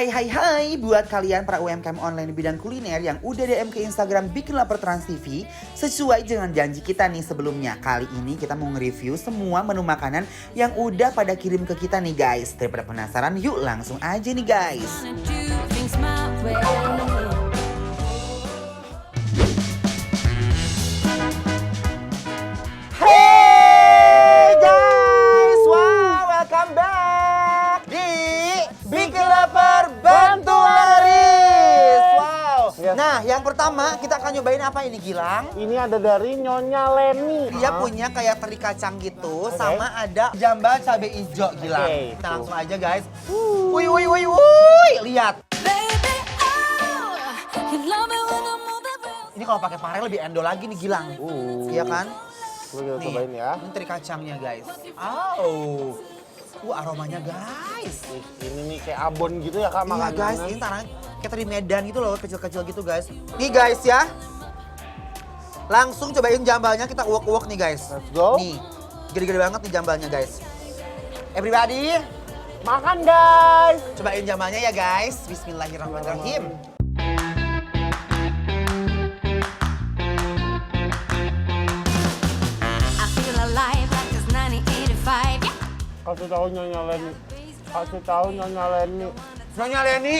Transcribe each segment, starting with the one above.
Hai, buat kalian para UMKM online di bidang kuliner yang udah DM ke Instagram Bikin Lapar Trans TV, sesuai dengan janji kita nih sebelumnya. Kali ini kita mau nge-review semua menu makanan yang udah pada kirim ke kita nih guys. Daripada penasaran, yuk langsung aja nih guys. Hey guys, wow, welcome back di Bikin Lapar Bantu Laris. Wow. Ya. Nah, yang pertama kita akan nyobain apa ini Gilang? Ini ada dari Nyonya Leni. Dia punya kayak teri kacang gitu, sama ada jambal cabai hijau Gilang. Oke, Kita tuh. langsung aja guys. Wih, lihat. Ini kalau pakai pare lebih endo lagi nih Gilang. Iya kan? Lu cobain ya. Ini teri kacangnya guys. Aromanya guys. Ini nih kayak abon gitu ya Kak Iya makanannya. guys, ini tanah kayak teri Medan gitu loh, kecil-kecil gitu guys. Nih guys ya. Langsung cobain jambalnya, kita uwek-uwek nih guys. Let's go. Nih, gede-gede banget nih jambalnya guys. Everybody, Makan guys. cobain jambalnya ya guys. Bismillahirrahmanirrahim. I feel alive like it's 1985. Yeah. Kasih tahu Nyonya Leni. Kasih tahu Nyonya Leni. Nyonya Leni,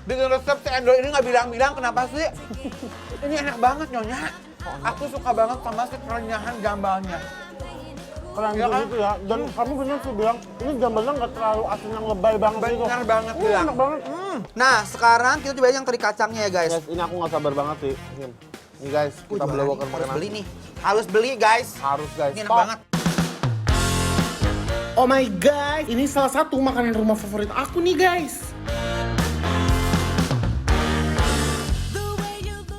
bikin resep si Endol ini nggak bilang-bilang kenapa sih? Ini enak banget Nyonya. Aku suka banget sama si kerenyahan jambalnya. Keren Iya kan? gitu ya. Dan kamu bener sih bilang, ini jambalnya nggak terlalu asin yang lebay banget gitu. Benar banget Gilang. Enak banget. Nah, sekarang kita cobain yang teri kacangnya ya guys. Guys, ini aku nggak sabar banget sih. Ini guys, kita belokkan harus makan beli nih. Harus beli guys. Harus guys. Ini enak Stop. banget. Oh my god, ini salah satu makanan rumah favorit aku nih guys.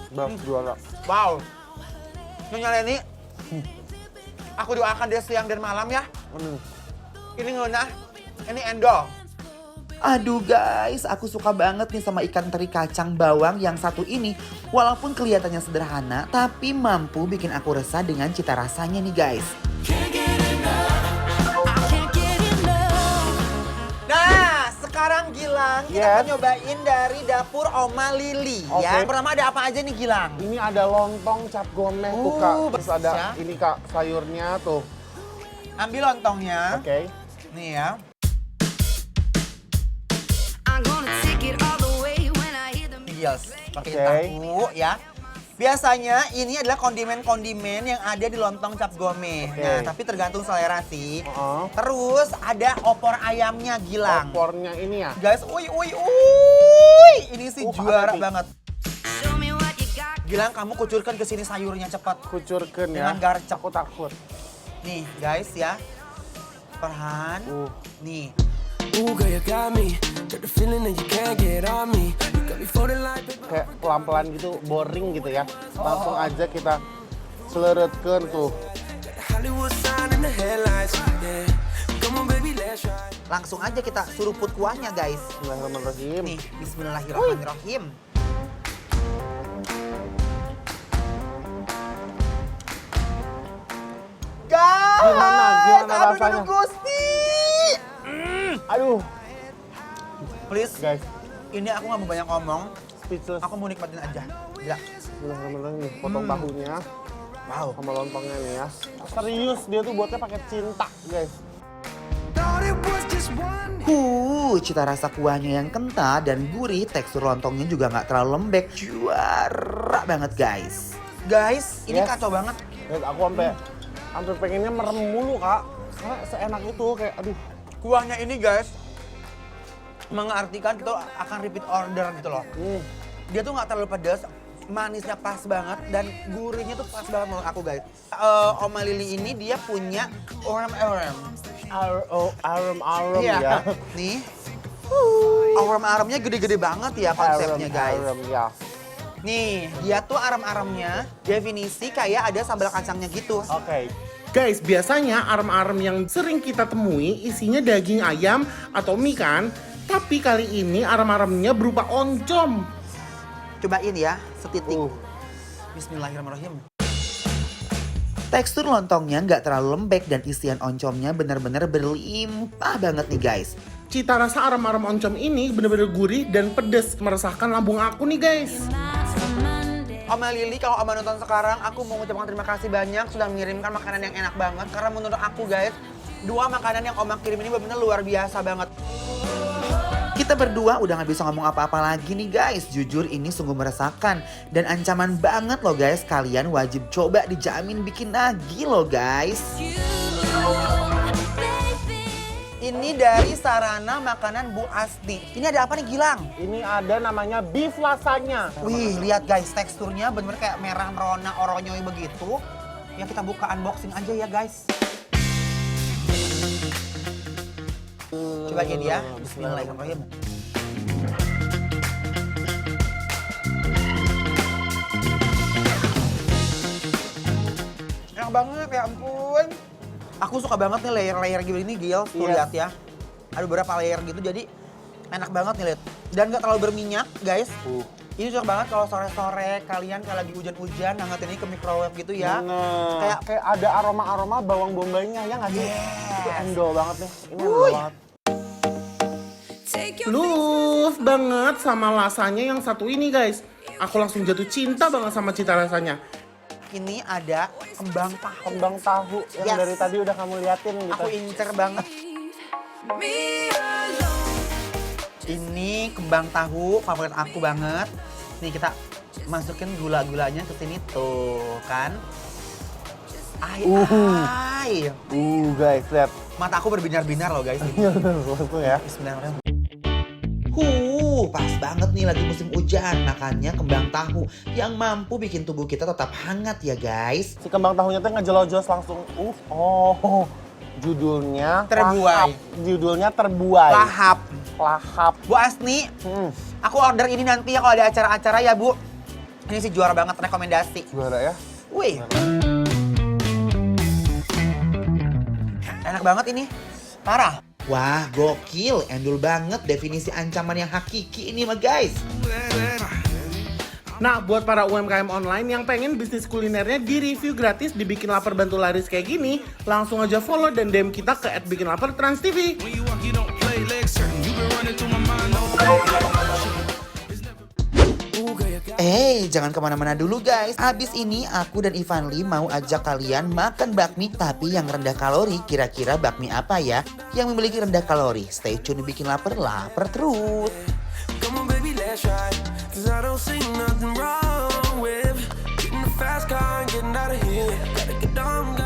Bang, juara. Wow. Nyonya Leni, aku doakan dia siang dan malam ya. Ini ngeunah, ini endol. Aduh guys, aku suka banget nih sama ikan teri kacang bawang yang satu ini. Walaupun kelihatannya sederhana, tapi mampu bikin aku resah dengan cita rasanya nih guys. Nah, sekarang Gilang, kita Yes. akan nyobain dari dapur Oma Lili Oke. ya. Pertama ada apa aja nih Gilang? Ini ada lontong cap gomeh tuh Kak. Terus ada ya. ini Kak, sayurnya tuh. Ambil lontongnya. Oke. Nih ya. I'm gonna take it all the way when I hear the Yes, pakai Oke. tahu ya. Biasanya ini adalah kondimen-kondimen yang ada di lontong cap gomeh. Oke. Nah, tapi tergantung selera sih. Heeh. Terus ada opor ayamnya Gilang. Opornya ini ya. Guys, ini sih Apa juara nih? banget. show me what you got. Gilang, kamu kucurkan ke sini sayurnya cepat. Kucurkan ya. Dengan garcek. Aku takut. Nih, guys ya. Perhan. Nih. Ooh, girl, you got me. Got the feeling that you can't get on me. You got me folding like paper. Kayak pelan-pelan gitu, boring gitu ya. Langsung aja kita selerutkan tuh. Got the Hollywood sign in the headlights. Yeah. Come on, baby, let's ride. Langsung aja kita suruput kuahnya, guys. Bismillahirrahmanirrahim. Nih, bismillahirrahmanirrahim. Guys, Gimana aduh, rasanya? aduh, Gusti. Aduh, Please, guys, ini aku nggak mau banyak ngomong. speechless. Aku mau nikmatin aja. Gila. Bismillahirrahmanirrahim nih, potong tahunya Wow. sama lontongnya nih ya. Serius, dia tuh buatnya pakai cinta, guys. Thought it was just one. Cita rasa kuahnya yang kental dan gurih, tekstur lontongnya juga nggak terlalu lembek. Juara banget, guys. Guys, ini Yes. kacau banget. Guys, aku sampai pengennya merem mulu, Kak. Karena seenak itu kayak aduh. Kuahnya ini, guys, mengartikan kita akan repeat order gitu loh. Dia tuh nggak terlalu pedas, manisnya pas banget dan gurihnya tuh pas banget menurut aku guys. Oma Lili ini dia punya orem-orem. Arem-arem Iya. ya. Nih. Orem-aremnya gede-gede banget ya konsepnya guys. Arem ya. Nih, dia tuh arem-aremnya definisi kayak ada sambal kacangnya gitu. Oke. Guys, biasanya arem-arem yang sering kita temui isinya daging ayam atau mie kan? Tapi kali ini arem-aremnya berupa oncom. Cobain ya, setitik. Bismillahirrahmanirrahim. Tekstur lontongnya nggak terlalu lembek dan isian oncomnya bener-bener berlimpah banget nih guys. Cita rasa aram-aram oncom ini bener-bener gurih dan pedes, meresahkan lambung aku nih guys. Oma Lili, kalau Oma nonton sekarang, aku mau mengucapkan terima kasih banyak sudah mengirimkan makanan yang enak banget. Karena menurut aku guys, 2 makanan yang Oma kirim ini benar-benar luar biasa banget. Kita berdua udah gak bisa ngomong apa-apa lagi nih guys. Jujur ini sungguh meresahkan dan ancaman banget loh guys. Kalian wajib coba, dijamin bikin nagih loh guys. Ini dari Sarana Makanan Bu Asti. Ini ada apa nih Gilang? Ini ada namanya beef lasagna. Wih, lihat guys, teksturnya bener-bener kayak merah merona oronyoy begitu. Ya kita buka unboxing aja ya guys. Coba aja dia. Bismillahirrahmanirrahim. Enak banget, ya ampun. Aku suka banget nih layer-layer gini Gil, tuh lihat ya. Ada beberapa layer gitu, jadi enak banget nih lihat. Dan gak terlalu berminyak guys. Ini cocok banget kalau sore-sore kalian kalau lagi hujan-hujan hangatin ini ke microwave gitu ya. Bener. Kayak ada aroma-aroma bawang bombaynya ya nggak sih? Itu endol banget nih. Ini endol banget. Love banget sama lasanya yang satu ini guys. Aku langsung jatuh cinta banget sama cita rasanya. Ini ada kembang tahu. Kembang tahu yang dari tadi udah kamu liatin gitu. Aku incer banget. Ini kembang tahu favorit aku banget. Nih kita masukin gula-gulanya ke sini tuh kan. Ay. Guys, lihat. Mata aku berbinar-binar loh guys. Langsung ya. Bismillahirrahmanirrahim. Pas banget nih lagi musim hujan. Makanya kembang tahu yang mampu bikin tubuh kita tetap hangat ya guys. Si kembang tahunya tuh ngejelos-jelos langsung. Judulnya Terbuai. Lahap. Judulnya terbuai. Lahap. Lahap. Bu Asni, aku order ini nanti ya kalau ada acara-acara ya Bu. Ini sih juara banget, rekomendasi. Juara ya. Wih. Enak banget ini. Parah. Wah, gokil. Endul banget definisi ancaman yang hakiki ini mah guys. Nah, buat para UMKM online yang pengen bisnis kulinernya di-review gratis, dibikin lapar bantu laris kayak gini, langsung aja follow dan DM kita ke @bikinlapertransTV. Jangan kemana-mana dulu guys. Abis ini aku dan Ivanly mau ajak kalian makan bakmi tapi yang rendah kalori. Kira-kira bakmi apa ya yang memiliki rendah kalori? Stay tune, bikin lapar terus. Come on, baby, let's ride. 'Cause I don't see nothing wrong with getting a fast car and getting out of here. Gotta get on.